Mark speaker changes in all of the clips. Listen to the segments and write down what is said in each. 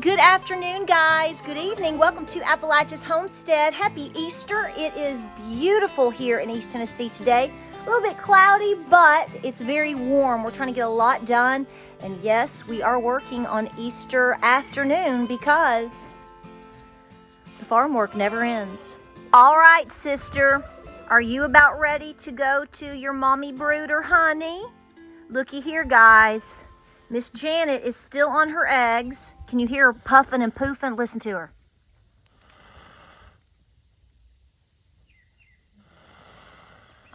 Speaker 1: Good afternoon, guys. Good evening. Welcome to Appalachia's Homestead. Happy Easter. It is beautiful here in East Tennessee today. A little bit cloudy, but it's very warm. We're trying to get a lot done. And yes, we are working on Easter afternoon because the farm work never ends. All right, sister. Are you about ready to go to your mommy brooder, honey? Looky here, guys. Miss Janet is still on her eggs. Can you hear her puffing and poofing? Listen to her.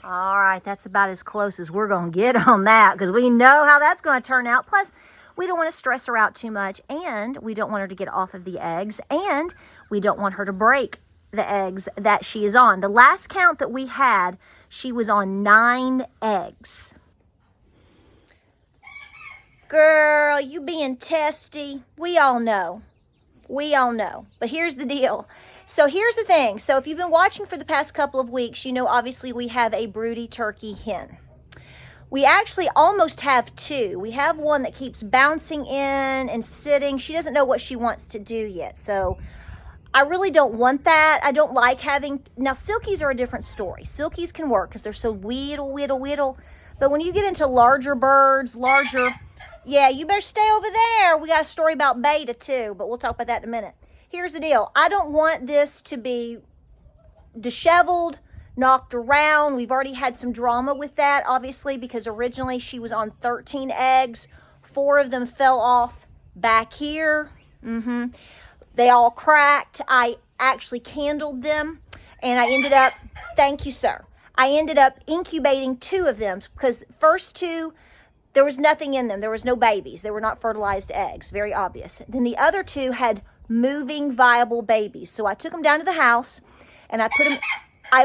Speaker 1: All right, that's about as close as we're going to get on that because we know how that's going to turn out. Plus, we don't want to stress her out too much, and we don't want her to get off of the eggs, and we don't want her to break the eggs that she is on. The last count that we had, she was on 9 eggs. Girl, you being testy. We all know. We all know. But here's the deal. So here's the thing. So if you've been watching for the past couple of weeks, you know obviously we have a broody turkey hen. We actually almost have 2. We have one that keeps bouncing in and sitting. She doesn't know what she wants to do yet. So I really don't want that. I don't like having... Now, silkies are a different story. Silkies can work because they're so whittle. But when you get into larger birds, Yeah, you better stay over there. We got a story about beta too, but we'll talk about that in a minute. Here's the deal. I don't want this to be disheveled, knocked around. We've already had some drama with that, obviously, because originally she was on 13 eggs. 4 of them fell off back here. They all cracked. I actually candled them, and I ended up, thank you, sir. I ended up incubating 2 of them because first 2, there was nothing in them. There was no babies. They were not fertilized eggs. Very obvious. Then the other 2 had moving, viable babies. So I took them down to the house, and I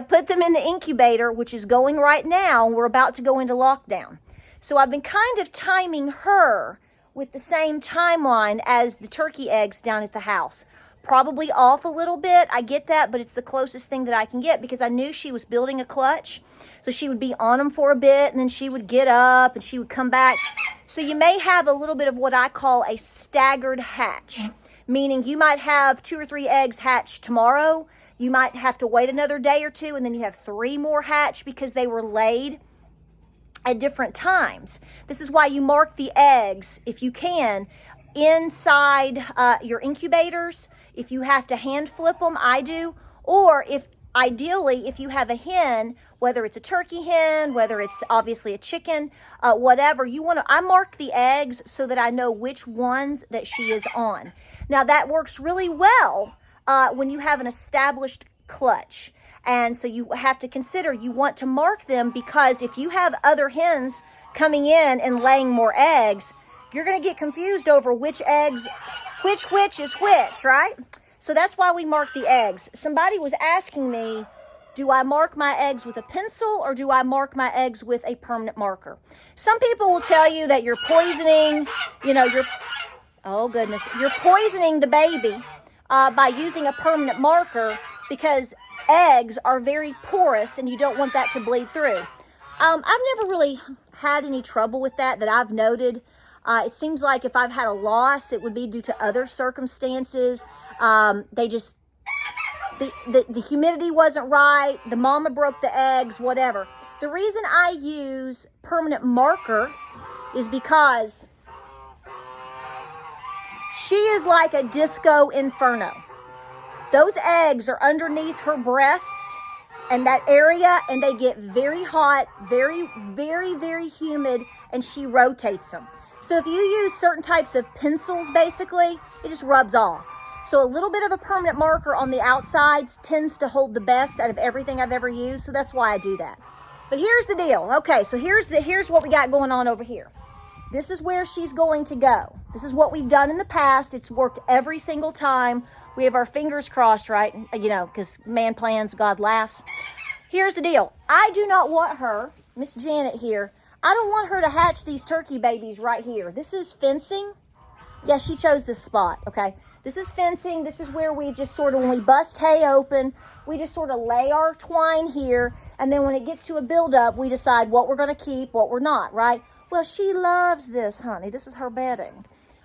Speaker 1: put them in the incubator, which is going right now. We're about to go into lockdown. So I've been kind of timing her with the same timeline as the turkey eggs down at the house. Probably off a little bit. I get that, but it's the closest thing that I can get because I knew she was building a clutch. So she would be on them for a bit, and then she would get up, and she would come back. So you may have a little bit of what I call a staggered hatch, meaning you might have 2 or 3 eggs hatch tomorrow. You might have to wait another day or 2, and then you have 3 more hatch because they were laid at different times. This is why you mark the eggs, if you can, inside your incubators. If you have to hand flip them, I do. Or ideally, if you have a hen, whether it's a turkey hen, whether it's obviously a chicken, whatever, I mark the eggs so that I know which ones that she is on. Now that works really well when you have an established clutch. And so you have to consider, you want to mark them because if you have other hens coming in and laying more eggs, you're going to get confused over which is which, right? So that's why we mark the eggs. Somebody was asking me, do I mark my eggs with a pencil or do I mark my eggs with a permanent marker? Some people will tell you that you're poisoning, oh goodness, you're poisoning the baby by using a permanent marker because eggs are very porous and you don't want that to bleed through. I've never really had any trouble with that I've noted. It seems like if I've had a loss, it would be due to other circumstances. The humidity wasn't right. The mama broke the eggs, whatever. The reason I use permanent marker is because she is like a disco inferno. Those eggs are underneath her breast and that area, and they get very hot, very, very, very humid, and she rotates them. So if you use certain types of pencils, basically, it just rubs off. So a little bit of a permanent marker on the outsides tends to hold the best out of everything I've ever used. So that's why I do that. But here's the deal. Okay, so here's what we got going on over here. This is where she's going to go. This is what we've done in the past. It's worked every single time. We have our fingers crossed, right? Because man plans, God laughs. Here's the deal. I do not want her, Miss Janet here, I don't want her to hatch these turkey babies right here. This is fencing. Yeah, she chose this spot, okay? This is fencing. This is where we just sort of, when we bust hay open, we just sort of lay our twine here. And then when it gets to a buildup, we decide what we're going to keep, what we're not, right? Well, she loves this, honey. This is her bedding.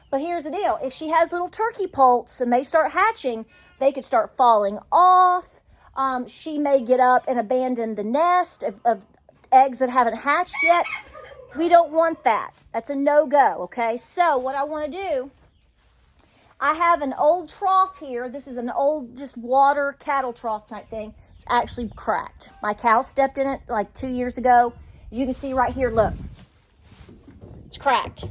Speaker 1: But here's the deal. If she has little turkey poults and they start hatching, they could start falling off. She may get up and abandon the nest of eggs that haven't hatched yet. We don't want that. That's a no-go, okay? So what I want to do, I have an old trough here. This is an old just water cattle trough type thing. It's actually cracked. My cow stepped in it like 2 years ago. You can see right here, look. It's cracked.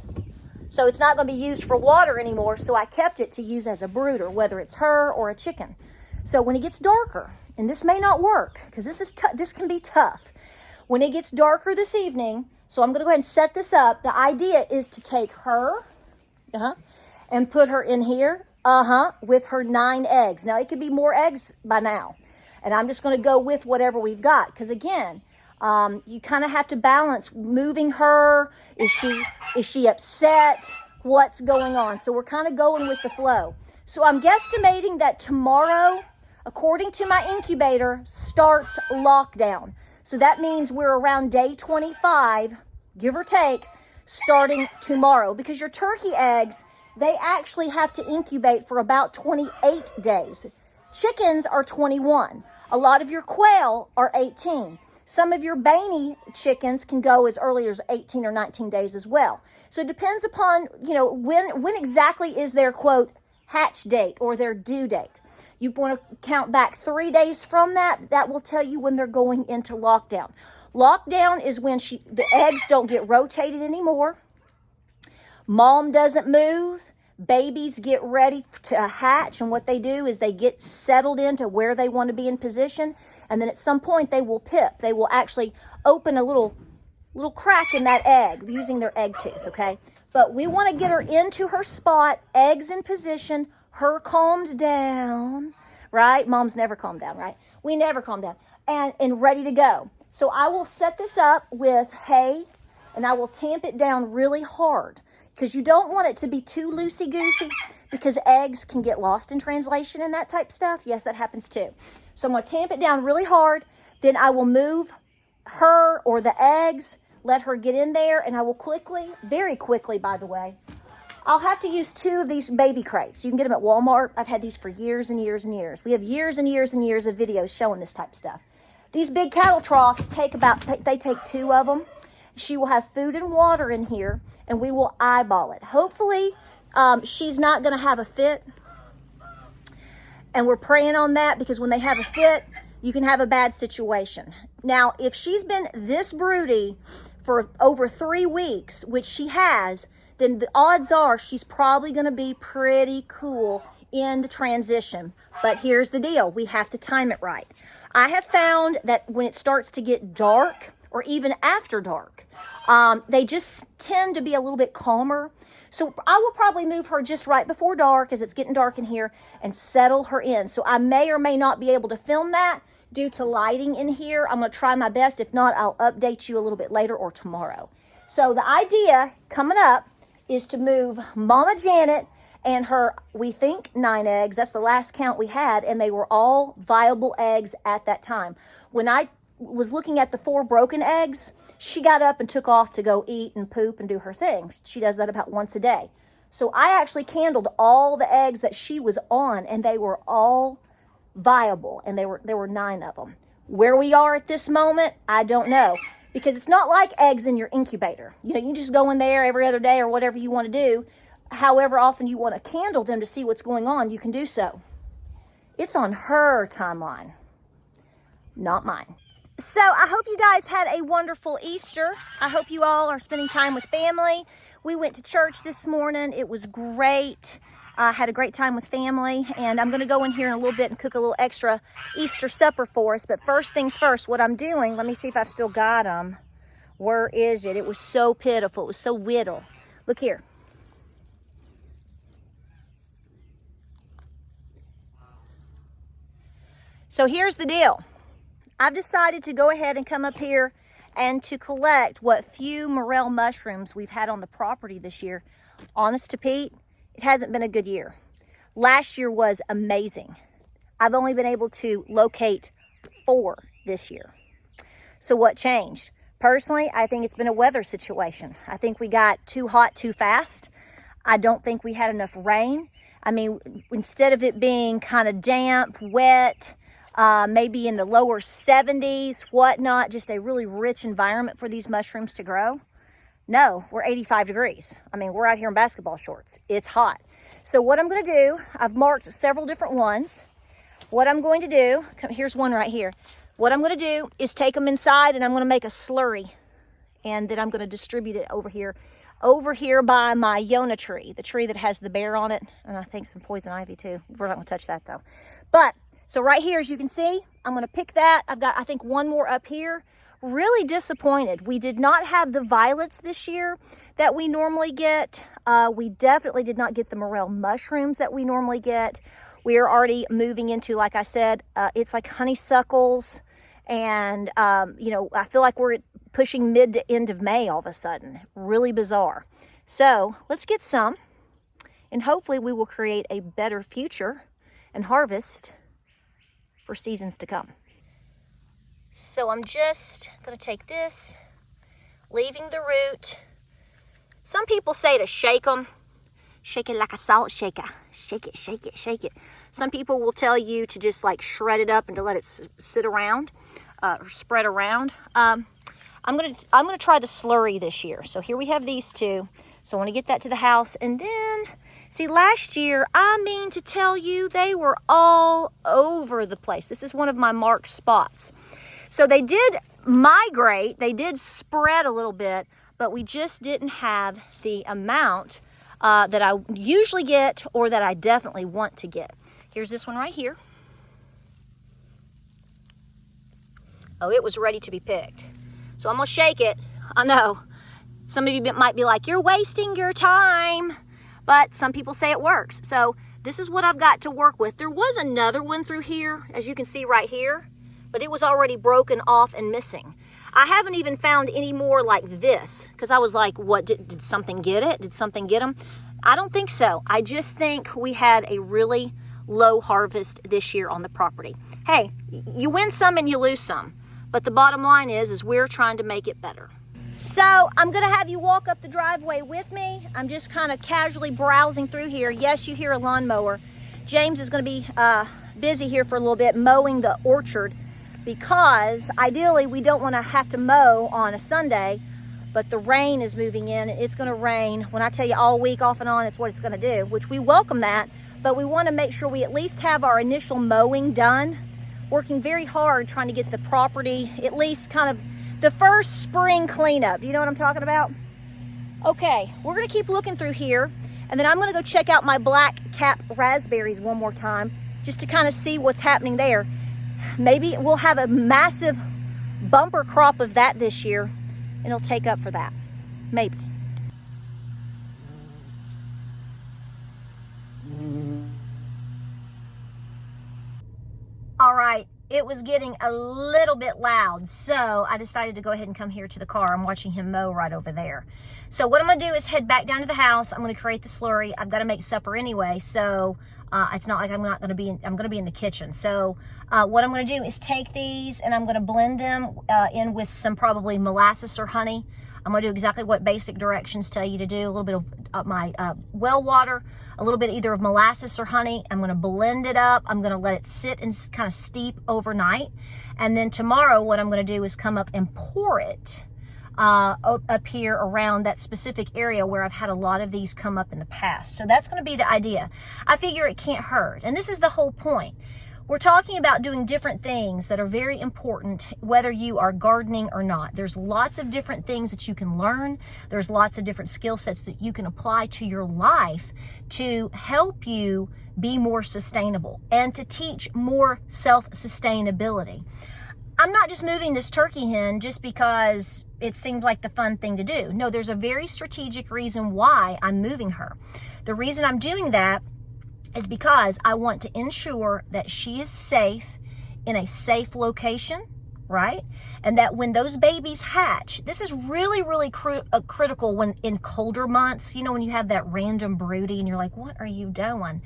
Speaker 1: So it's not going to be used for water anymore, so I kept it to use as a brooder, whether it's her or a chicken. So when it gets darker, and this may not work, because this can be tough. When it gets darker this evening, so I'm going to go ahead and set this up. The idea is to take her, and put her in here, with her 9 eggs. Now, it could be more eggs by now. And I'm just going to go with whatever we've got. Because again, you kind of have to balance moving her. Is she upset? What's going on? So we're kind of going with the flow. So I'm guesstimating that tomorrow, according to my incubator, starts lockdown. So that means we're around day 25, give or take, starting tomorrow. Because your turkey eggs, they actually have to incubate for about 28 days. Chickens are 21. A lot of your quail are 18. Some of your Baney chickens can go as early as 18 or 19 days as well. So it depends upon, when exactly is their, quote, hatch date or their due date. You want to count back 3 days from that. That will tell you when they're going into lockdown. Lockdown is when the eggs don't get rotated anymore. Mom doesn't move. Babies get ready to hatch, and what they do is they get settled into where they want to be in position, and then at some point they will pip. They will actually open a little crack in that egg using their egg tooth, okay? But we want to get her into her spot, eggs in position, her calmed down, right? Mom's never calmed down, right? We never calm down, and ready to go. So I will set this up with hay, and I will tamp it down really hard, because you don't want it to be too loosey-goosey, because eggs can get lost in translation and that type stuff. Yes, that happens too. So I'm going to tamp it down really hard. Then I will move her or the eggs, let her get in there, and I will quickly, very quickly, by the way, I'll have to use 2 of these baby crates. You can get them at Walmart. I've had these for years and years and years. We have years and years and years of videos showing this type of stuff. These big cattle troughs take 2 of them. She will have food and water in here, and we will eyeball it. Hopefully, she's not going to have a fit. And we're praying on that, because when they have a fit, you can have a bad situation. Now, if she's been this broody for over 3 weeks, which she has, then the odds are she's probably going to be pretty cool in the transition. But here's the deal. We have to time it right. I have found that when it starts to get dark, or even after dark, they just tend to be a little bit calmer. So I will probably move her just right before dark, as it's getting dark in here, and settle her in. So I may or may not be able to film that due to lighting in here. I'm going to try my best. If not, I'll update you a little bit later or tomorrow. So the idea coming up is to move Mama Janet and her, we think, 9 eggs. That's the last count we had, and they were all viable eggs at that time. When I was looking at the 4 broken eggs, she got up and took off to go eat and poop and do her thing. She does that about once a day. So I actually candled all the eggs that she was on, and they were all viable, and there were 9 of them. Where we are at this moment, I don't know, because it's not like eggs in your incubator. You just go in there every other day or whatever you want to do. However often you want to candle them to see what's going on, you can do so. It's on her timeline, not mine. So I hope you guys had a wonderful Easter. I hope you all are spending time with family. We went to church this morning. It was great. I had a great time with family, and I'm going to go in here in a little bit and cook a little extra Easter supper for us. But first things first, what I'm doing, let me see if I've still got them. Where is it? It was so pitiful. It was so whittle. Look here. So here's the deal. I've decided to go ahead and come up here and to collect what few morel mushrooms we've had on the property this year. Honest to Pete, it hasn't been a good year. Last year was amazing. I've only been able to locate 4 this year. So what changed? Personally, I think it's been a weather situation. I think we got too hot too fast. I don't think we had enough rain. I mean, instead of it being kind of damp, wet, maybe in the lower 70s, whatnot, just a really rich environment for these mushrooms to grow. No, we're 85 degrees. I mean, we're out here in basketball shorts. It's hot. So what I'm going to do, I've marked several different ones. What I'm going to do, here's one right here. What I'm going to do is take them inside and I'm going to make a slurry. And then I'm going to distribute it over here by my Yona tree, the tree that has the bear on it. And I think some poison ivy too. We're not going to touch that though. But, so right here, as you can see, I'm going to pick that. I've got, I think, one more up here. Really disappointed. We did not have the violets this year that we normally get. We definitely did not get the morel mushrooms that we normally get. We are already moving into, like I said, it's like honeysuckles. And, you know, I feel like we're pushing mid to end of May all of a sudden. Really bizarre. So let's get some. And hopefully we will create a better future and harvest for seasons to come. So I'm just going to take this, leaving the root. Some people say to shake them. Shake it like a salt shaker. Shake it, shake it, shake it. Some people will tell you to just like shred it up and to let it sit around or spread around. I'm gonna try the slurry this year. So here we have these two. So I want to get that to the house. And then, see, last year, I mean to tell you, they were all over the place. This is one of my marked spots. So they did migrate, they did spread a little bit, but we just didn't have the amount that I usually get or that I definitely want to get. Here's this one right here. Oh, it was ready to be picked. So I'm gonna shake it. I know, some of you might be like, you're wasting your time, but some people say it works. So this is what I've got to work with. There was another one through here, as you can see right here, but it was already broken off and missing. I haven't even found any more like this because I was like, what, did something get it? Did something get them? I don't think so. I just think we had a really low harvest this year on the property. Hey, you win some and you lose some, but the bottom line is we're trying to make it better. So I'm gonna have you walk up the driveway with me. I'm just kind of casually browsing through here. Yes, you hear a lawnmower. James is gonna be busy here for a little bit mowing the orchard, because ideally we don't want to have to mow on a Sunday, but the rain is moving in. It's going to rain. When I tell you all week off and on, it's what it's going to do, which we welcome that, but we want to make sure we at least have our initial mowing done. Working very hard trying to get the property, at least kind of the first spring cleanup. You know what I'm talking about? Okay, we're going to keep looking through here, and then I'm going to go check out my black cap raspberries one more time just to kind of see what's happening there. Maybe we'll have a massive bumper crop of that this year, and it'll take up for that. Maybe. All right, it was getting a little bit loud, so I decided to go ahead and come here to the car. I'm watching him mow right over there. So what I'm gonna do is head back down to the house. I'm gonna create the slurry. I've got to make supper anyway, so it's not like I'm gonna be in the kitchen. So what I'm gonna do is take these and I'm gonna blend them in with some probably molasses or honey. I'm gonna do exactly what basic directions tell you to do. A little bit of my well water, a little bit either of molasses or honey. I'm gonna blend it up. I'm gonna let it sit and kind of steep overnight. And then tomorrow what I'm gonna do is come up and pour it up here around that specific area where I've had a lot of these come up in the past. So that's going to be the idea. I figure it can't hurt. And this is the whole point. We're talking about doing different things that are very important, whether you are gardening or not. There's lots of different things that you can learn. There's lots of different skill sets that you can apply to your life to help you be more sustainable and to teach more self-sustainability. I'm not just moving this turkey hen just because it seems like the fun thing to do. No, there's a very strategic reason why I'm moving her. The reason I'm doing that is because I want to ensure that she is safe in a safe location, right? And that when those babies hatch, this is really, really critical when in colder months, you know, when you have that random broody and you're like, what are you doing?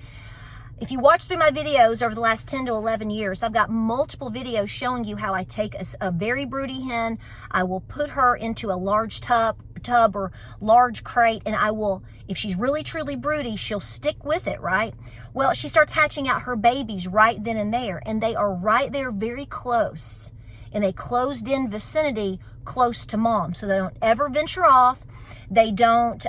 Speaker 1: If you watch through my videos over the last 10 to 11 years, I've got multiple videos showing you how I take a very broody hen. I will put her into a large tub tub or large crate, and I will, if she's really truly broody, she'll stick with it, right? Well, she starts hatching out her babies right then and there, and they are right there very close in a closed in vicinity close to mom. So they don't ever venture off. They don't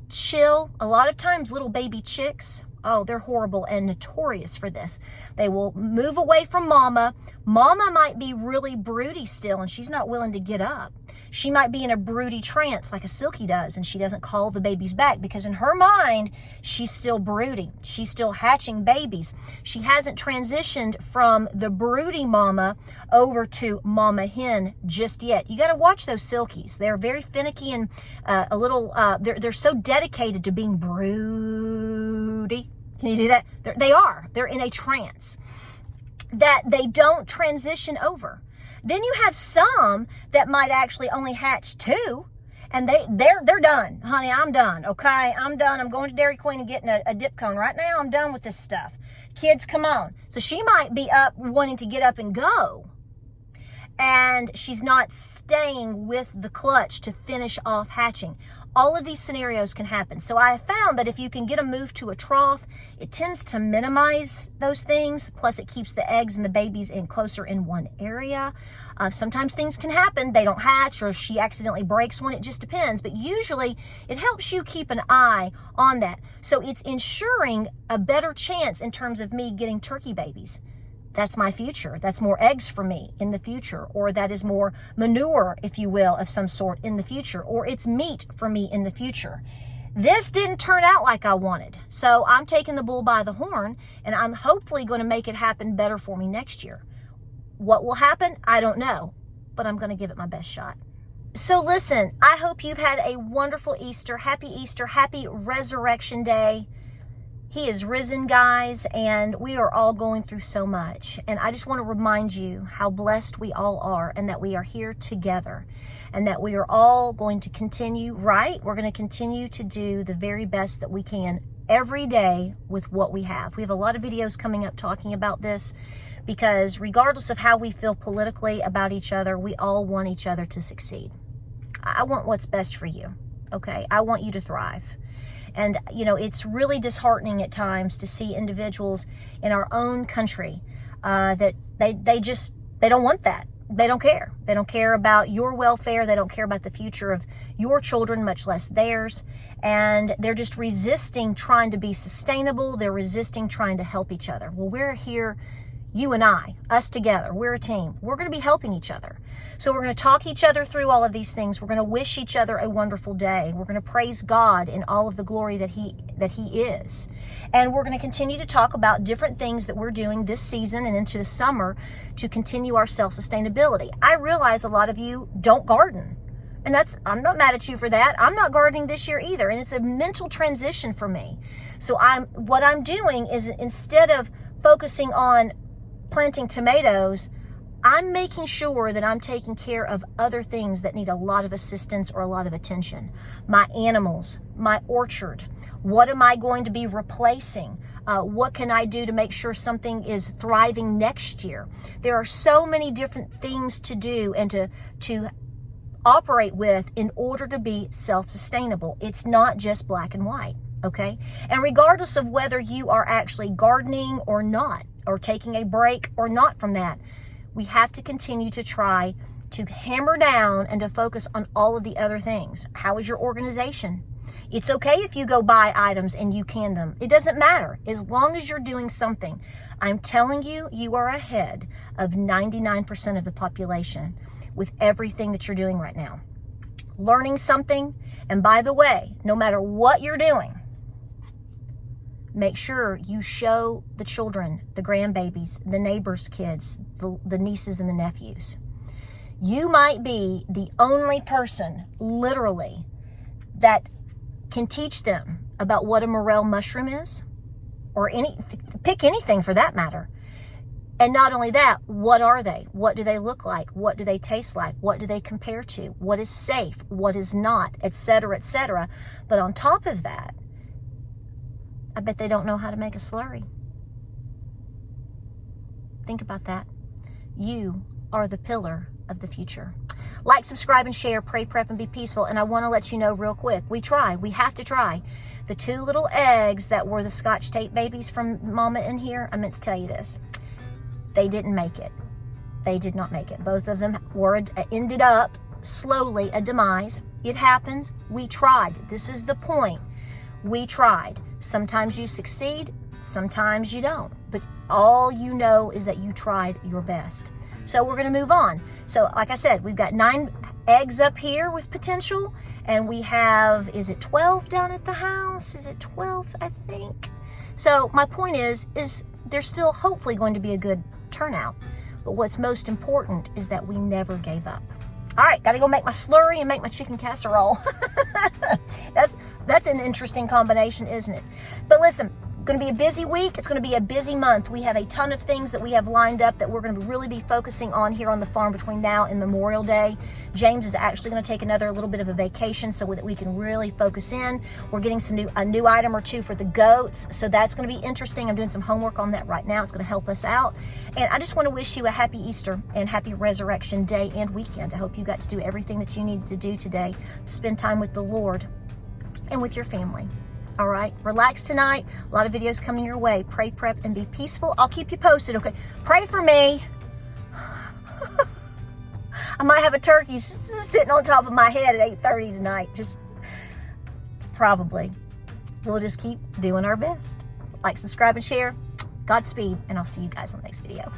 Speaker 1: chill. A lot of times little baby chicks, oh, they're horrible and notorious for this. They will move away from mama. Mama might be really broody still, and she's not willing to get up. She might be in a broody trance like a Silky does, and she doesn't call the babies back because in her mind, she's still brooding. She's still hatching babies. She hasn't transitioned from the broody mama over to mama hen just yet. You got to watch those Silkies. They're very finicky and a little, they're so dedicated to being broody. Can you do that? They're in a trance that they don't transition over. Then you have some that might actually only hatch 2, and they're done. Honey, I'm done, okay? I'm done. I'm going to Dairy Queen and getting a dip cone. Right now, I'm done with this stuff. Kids, come on. So she might be up wanting to get up and go, and she's not staying with the clutch to finish off hatching. All of these scenarios can happen. So I have found that if you can get them moved to a trough, it tends to minimize those things. Plus, it keeps the eggs and the babies in closer in one area. Sometimes things can happen. They don't hatch, or she accidentally breaks one. It just depends. But usually, it helps you keep an eye on that. So it's ensuring a better chance in terms of me getting turkey babies. That's my future. That's more eggs for me in the future, or that is more manure, if you will, of some sort in the future, or it's meat for me in the future. This didn't turn out like I wanted, so I'm taking the bull by the horn, and I'm hopefully going to make it happen better for me next year. What will happen? I don't know, but I'm going to give it my best shot. So listen, I hope you've had a wonderful Easter, happy Resurrection Day. He is risen, guys, and we are all going through so much. And I just want to remind you how blessed we all are, and that we are here together, and that we are all going to continue, right? We're going to continue to do the very best that we can every day with what we have. We have a lot of videos coming up talking about this, because regardless of how we feel politically about each other, we all want each other to succeed. I want what's best for you, okay? I want you to thrive. And, you know, it's really disheartening at times to see individuals in our own country that they don't want that. They don't care. They don't care about your welfare. They don't care about the future of your children, much less theirs. And they're just resisting trying to be sustainable. They're resisting trying to help each other. Well, we're here, you and I, us together. We're a team. We're going to be helping each other. So we're going to talk each other through all of these things. We're going to wish each other a wonderful day. We're going to praise God in all of the glory that He is. And we're going to continue to talk about different things that we're doing this season and into the summer to continue our self-sustainability. I realize a lot of you don't garden. And I'm not mad at you for that. I'm not gardening this year either. And it's a mental transition for me. So what I'm doing is, instead of focusing on planting tomatoes, I'm making sure that I'm taking care of other things that need a lot of assistance or a lot of attention. My animals, my orchard. What am I going to be replacing? What can I do to make sure something is thriving next year? There are so many different things to do and to operate with in order to be self-sustainable. It's not just black and white, okay? And regardless of whether you are actually gardening or not, or taking a break or not from that, we have to continue to try to hammer down and to focus on all of the other things. How is your organization? It's okay if you go buy items and you can them. It doesn't matter, as long as you're doing something. I'm telling you, you are ahead of 99% of the population with everything that you're doing right now. Learning something, and by the way, no matter what you're doing, make sure you show the children, the grandbabies, the neighbors' kids, the nieces and the nephews. You might be the only person, literally, that can teach them about what a morel mushroom is, or pick anything for that matter. And not only that, what are they? What do they look like? What do they taste like? What do they compare to? What is safe? What is not? Etc., etc. But on top of that, I bet they don't know how to make a slurry. Think about that. You are the pillar of the future. Like, subscribe, and share. Pray, prep, and be peaceful. And I want to let you know real quick, we have to try. The 2 little eggs that were the Scotch tape babies from Mama in here, I meant to tell you this. They didn't make it. They did not make it. Both of them ended up slowly a demise. It happens. We tried. This is the point. We tried. Sometimes you succeed, sometimes you don't. But all you know is that you tried your best. So we're going to move on. So like I said, we've got 9 eggs up here with potential. And we have, is it 12 down at the house? Is it 12, I think? So my point is there's still hopefully going to be a good turnout. But what's most important is that we never gave up. All right, got to go make my slurry and make my chicken casserole. That's an interesting combination, isn't it? But listen, going to be a busy week. It's going to be a busy month. We have a ton of things that we have lined up that we're going to really be focusing on here on the farm between now and Memorial Day. James is actually going to take another little bit of a vacation so that we can really focus in. We're getting a new item or 2 for the goats, so that's going to be interesting. I'm doing some homework on that right now. It's going to help us out. And I just want to wish you a happy Easter and happy Resurrection Day and weekend. I hope you got to do everything that you needed to do today to spend time with the Lord and with your family. All right, relax tonight. A lot of videos coming your way. Pray, prep, and be peaceful. I'll keep you posted, okay? Pray for me. I might have a turkey sitting on top of my head at 8:30 tonight. Just probably. We'll just keep doing our best. Like, subscribe, and share. Godspeed, and I'll see you guys on the next video.